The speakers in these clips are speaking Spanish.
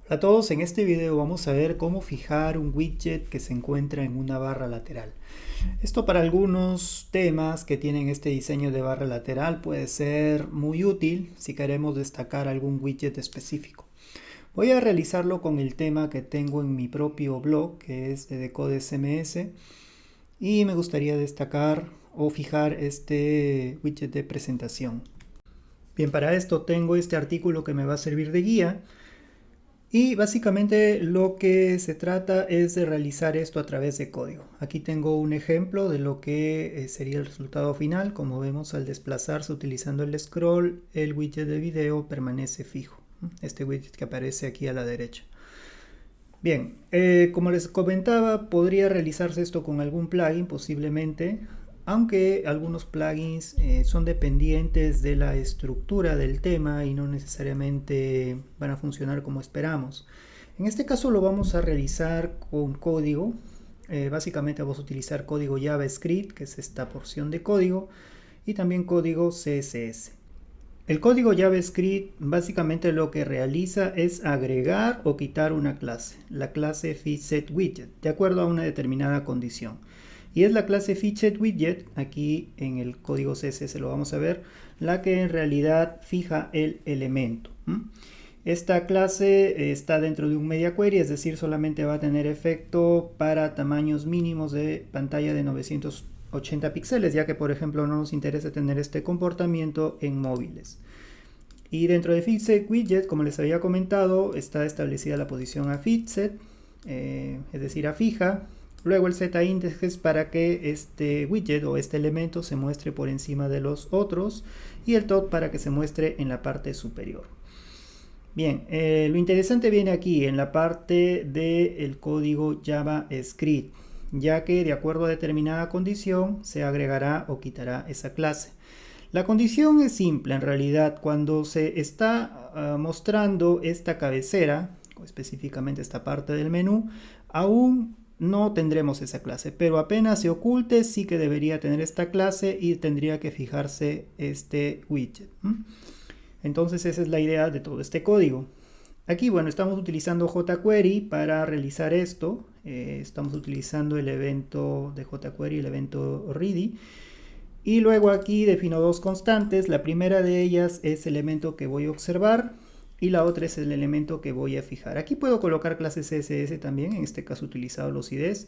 Hola a todos, en este video vamos a ver cómo fijar un widget que se encuentra en una barra lateral. Esto para algunos temas que tienen este diseño de barra lateral puede ser muy útil si queremos destacar algún widget específico. Voy a realizarlo con el tema que tengo en mi propio blog, que es de Decode CMS, y me gustaría destacar o fijar este widget de presentación. Bien, para esto tengo este artículo que me va a servir de guía. Y básicamente lo que se trata es de realizar esto a través de código. Aquí tengo un ejemplo de lo que sería el resultado final. Como vemos, al desplazarse utilizando el scroll, el widget de video permanece fijo. Este widget que aparece aquí a la derecha. Bien, como les comentaba, podría realizarse esto con algún plugin posiblemente, aunque algunos plugins son dependientes de la estructura del tema y no necesariamente van a funcionar como esperamos. En este caso lo vamos a realizar con código. Básicamente vamos a utilizar código JavaScript, que es esta porción de código, y también código CSS. El código JavaScript básicamente lo que realiza es agregar o quitar una clase, la clase FeedSetWidget, de acuerdo a una determinada condición. Y es la clase FeedSetWidget, aquí en el código CSS lo vamos a ver, la que en realidad fija el elemento. Esta clase está dentro de un media query, es decir, solamente va a tener efecto para tamaños mínimos de pantalla de 980 píxeles, ya que por ejemplo no nos interesa tener este comportamiento en móviles. Y dentro de FeedSetWidget, como les había comentado, está establecida la posición a FeedSet, es decir, a fija. Luego el setIndex es para que este widget o este elemento se muestre por encima de los otros, y el top para que se muestre en la parte superior. Bien, lo interesante viene aquí en la parte del código JavaScript, ya que de acuerdo a determinada condición se agregará o quitará esa clase. La condición es simple en realidad. Cuando se está mostrando esta cabecera, o específicamente esta parte del menú, aún no tendremos esa clase, pero apenas se oculte sí que debería tener esta clase y tendría que fijarse este widget. Entonces esa es la idea de todo este código. Aquí, bueno, estamos utilizando jQuery para realizar esto. Estamos utilizando el evento de jQuery, el evento ready. Y luego aquí defino dos constantes. La primera de ellas es el elemento que voy a observar y la otra es el elemento que voy a fijar. Aquí puedo colocar clases CSS también, en este caso he utilizado los IDs.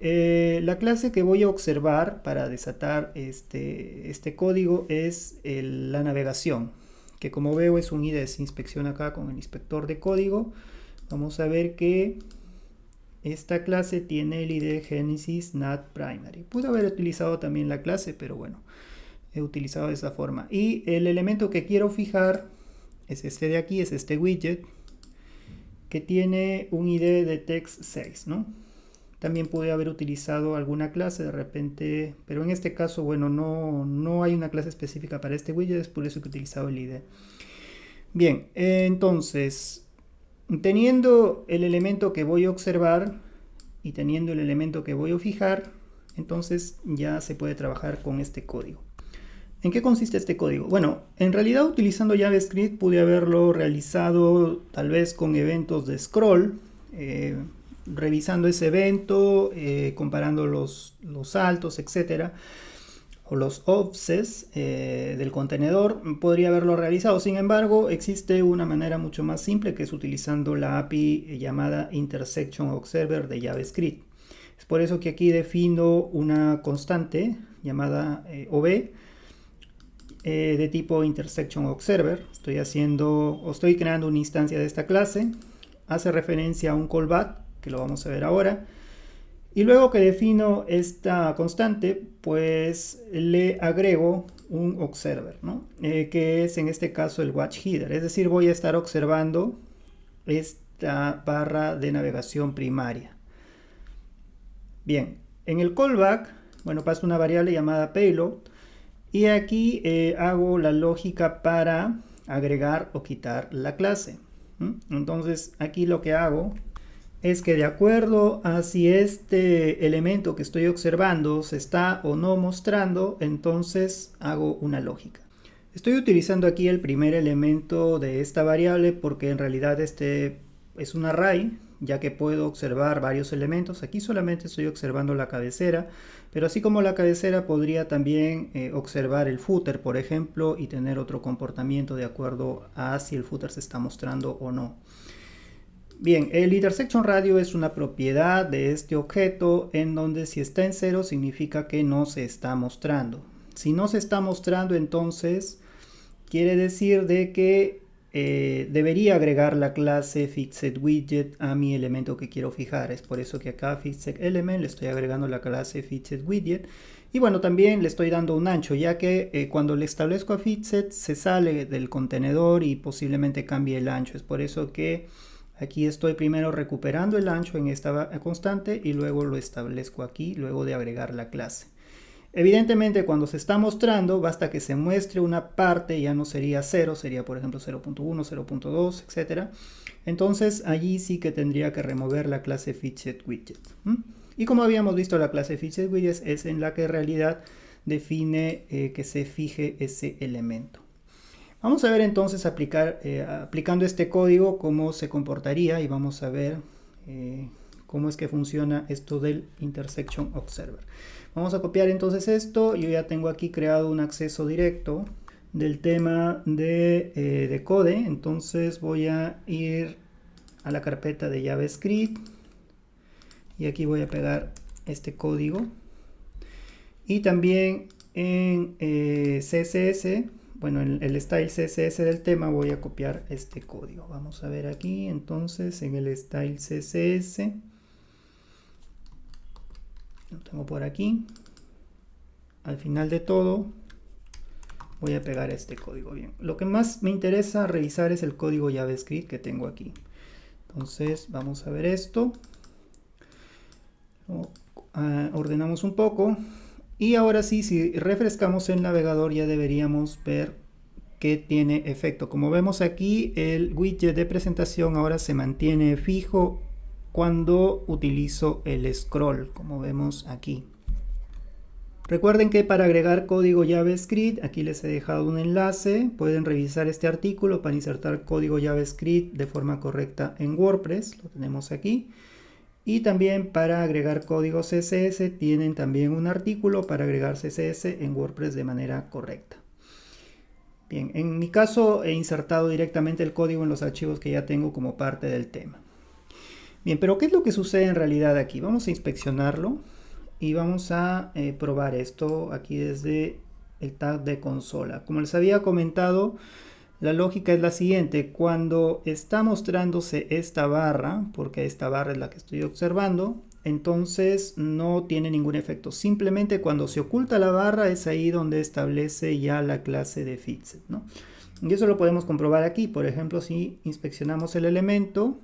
La clase que voy a observar para desatar este código es la navegación, que como veo es un ID. Se inspecciona acá con el inspector de código. Vamos a ver que esta clase tiene el ID Genesis Not Primary. Pude haber utilizado también la clase, pero bueno, he utilizado de esa forma. Y el elemento que quiero fijar es este de aquí, es este widget, que tiene un ID de text6, ¿no? También pude haber utilizado alguna clase de repente, pero en este caso, bueno, no hay una clase específica para este widget, es por eso que he utilizado el ID. Bien, entonces, teniendo el elemento que voy a observar y teniendo el elemento que voy a fijar, entonces ya se puede trabajar con este código. ¿En qué consiste este código? Bueno, en realidad utilizando JavaScript pude haberlo realizado tal vez con eventos de scroll, revisando ese evento, comparando los saltos, etcétera, o los offsets del contenedor. Podría haberlo realizado. Sin embargo, existe una manera mucho más simple, que es utilizando la API llamada Intersection Observer de JavaScript. Es por eso que aquí defino una constante llamada OB de tipo Intersection Observer. Estoy creando una instancia de esta clase. Hace referencia a un callback, que lo vamos a ver ahora. Y luego que defino esta constante, pues le agrego un observer, ¿no? Que es en este caso el watch header. Es decir, voy a estar observando esta barra de navegación primaria. Bien, en el callback, bueno, paso una variable llamada payload. Y aquí hago la lógica para agregar o quitar la clase. Entonces aquí lo que hago es que de acuerdo a si este elemento que estoy observando se está o no mostrando, entonces hago una lógica. Estoy utilizando aquí el primer elemento de esta variable porque en realidad este es un array, ya que puedo observar varios elementos. Aquí solamente estoy observando la cabecera, pero así como la cabecera podría también observar el footer, por ejemplo, y tener otro comportamiento de acuerdo a si el footer se está mostrando o no. Bien, el intersection radio es una propiedad de este objeto en donde si está en 0 significa que no se está mostrando. Si no se está mostrando, entonces quiere decir de que debería agregar la clase FixedWidget a mi elemento que quiero fijar. Es por eso que acá FixedElement le estoy agregando la clase FixedWidget. Y bueno, también le estoy dando un ancho, ya que cuando le establezco a Fixed se sale del contenedor y posiblemente cambie el ancho. Es por eso que aquí estoy primero recuperando el ancho en esta constante y luego lo establezco aquí, luego de agregar la clase. Evidentemente, cuando se está mostrando, basta que se muestre una parte, ya no sería 0, sería por ejemplo 0.1, 0.2, etc. Entonces allí sí que tendría que remover la clase FixedWidget. Y como habíamos visto, la clase FixedWidget es en la que en realidad define que se fije ese elemento. Vamos a ver entonces aplicando este código cómo se comportaría y vamos a ver cómo es que funciona esto del Intersection Observer. Vamos a copiar entonces esto. Yo ya tengo aquí creado un acceso directo del tema de code. Entonces voy a ir a la carpeta de JavaScript y aquí voy a pegar este código. Y también en CSS, bueno, en el style CSS del tema voy a copiar este código. Vamos a ver aquí entonces en el style CSS. Lo tengo por aquí. Al final de todo voy a pegar este código. Bien, lo que más me interesa revisar es el código JavaScript que tengo aquí. Entonces vamos a ver esto. Ordenamos un poco. Y ahora sí, si refrescamos el navegador ya deberíamos ver que tiene efecto. Como vemos aquí, el widget de presentación ahora se mantiene fijo cuando utilizo el scroll, como vemos aquí. Recuerden que para agregar código JavaScript, aquí les he dejado un enlace, pueden revisar este artículo para insertar código JavaScript de forma correcta en WordPress, lo tenemos aquí. Y también para agregar código CSS tienen también un artículo para agregar CSS en WordPress de manera correcta. Bien, en mi caso he insertado directamente el código en los archivos que ya tengo como parte del tema. Bien, pero ¿qué es lo que sucede en realidad aquí? Vamos a inspeccionarlo y vamos a probar esto aquí desde el tag de consola. Como les había comentado, la lógica es la siguiente: cuando está mostrándose esta barra, porque esta barra es la que estoy observando, entonces no tiene ningún efecto. Simplemente cuando se oculta la barra es ahí donde establece ya la clase de Fixed, ¿no? Y eso lo podemos comprobar aquí. Por ejemplo, si inspeccionamos el elemento,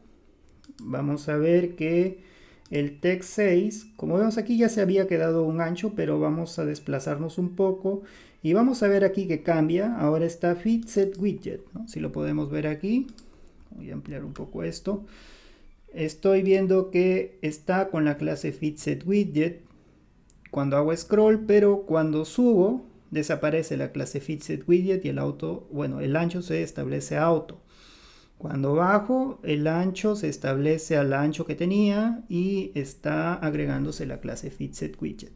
vamos a ver que el text 6, como vemos aquí, ya se había quedado un ancho, pero vamos a desplazarnos un poco y vamos a ver aquí que cambia. Ahora está FixedWidget, ¿no? Si lo podemos ver aquí, voy a ampliar un poco esto. Estoy viendo que está con la clase FixedWidget cuando hago scroll, pero cuando subo desaparece la clase FixedWidget y el ancho se establece auto. Cuando bajo, el ancho se establece al ancho que tenía y está agregándose la clase FixedWidget.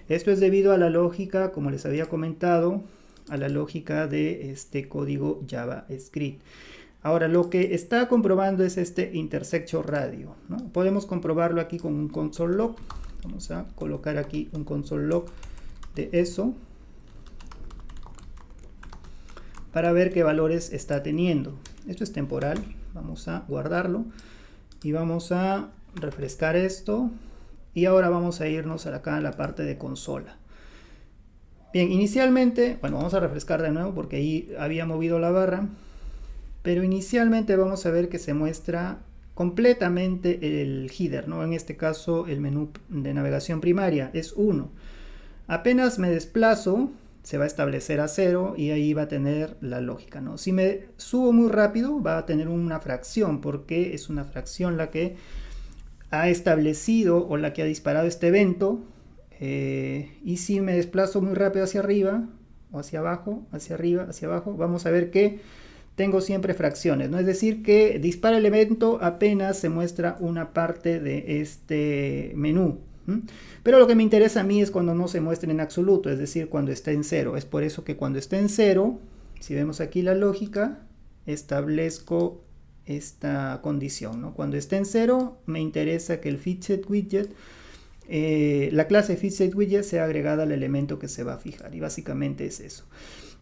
Esto es debido a la lógica, como les había comentado, a la lógica de este código JavaScript. Ahora, lo que está comprobando es este intersection radio, ¿no? Podemos comprobarlo aquí con un console log. Vamos a colocar aquí un console log de eso para ver qué valores está teniendo. Esto es temporal, vamos a guardarlo y vamos a refrescar esto y ahora vamos a irnos acá a la parte de consola. Bien, inicialmente, bueno, vamos a refrescar de nuevo porque ahí había movido la barra, pero inicialmente vamos a ver que se muestra completamente el header, ¿no? En este caso el menú de navegación primaria es 1. Apenas me desplazo, se va a establecer a 0 y ahí va a tener la lógica, ¿no? Si me subo muy rápido va a tener una fracción, porque es una fracción la que ha establecido o la que ha disparado este evento. Y si me desplazo muy rápido hacia arriba o hacia abajo, hacia arriba, hacia abajo, vamos a ver que tengo siempre fracciones, ¿no? Es decir, que dispara el evento apenas se muestra una parte de este menú. Pero lo que me interesa a mí es cuando no se muestre en absoluto, es decir, cuando esté en cero. Es por eso que cuando esté en cero, si vemos aquí la lógica, establezco esta condición, ¿no? Cuando esté en cero, me interesa que el fitSetWidget, la clase fitSetWidget sea agregada al elemento que se va a fijar, y básicamente es eso.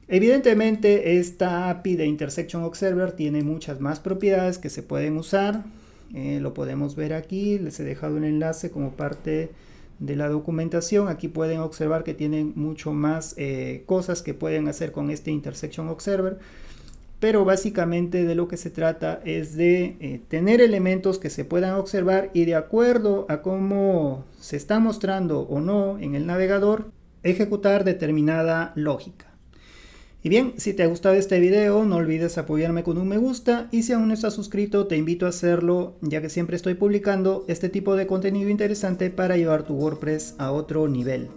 Evidentemente esta API de Intersection Observer tiene muchas más propiedades que se pueden usar. Lo podemos ver aquí, les he dejado un enlace como parte de la documentación. Aquí pueden observar que tienen mucho más cosas que pueden hacer con este Intersection Observer. Pero básicamente de lo que se trata es de tener elementos que se puedan observar y de acuerdo a cómo se está mostrando o no en el navegador, ejecutar determinada lógica. Y bien, si te ha gustado este video, no olvides apoyarme con un me gusta y si aún no estás suscrito, te invito a hacerlo, ya que siempre estoy publicando este tipo de contenido interesante para llevar tu WordPress a otro nivel.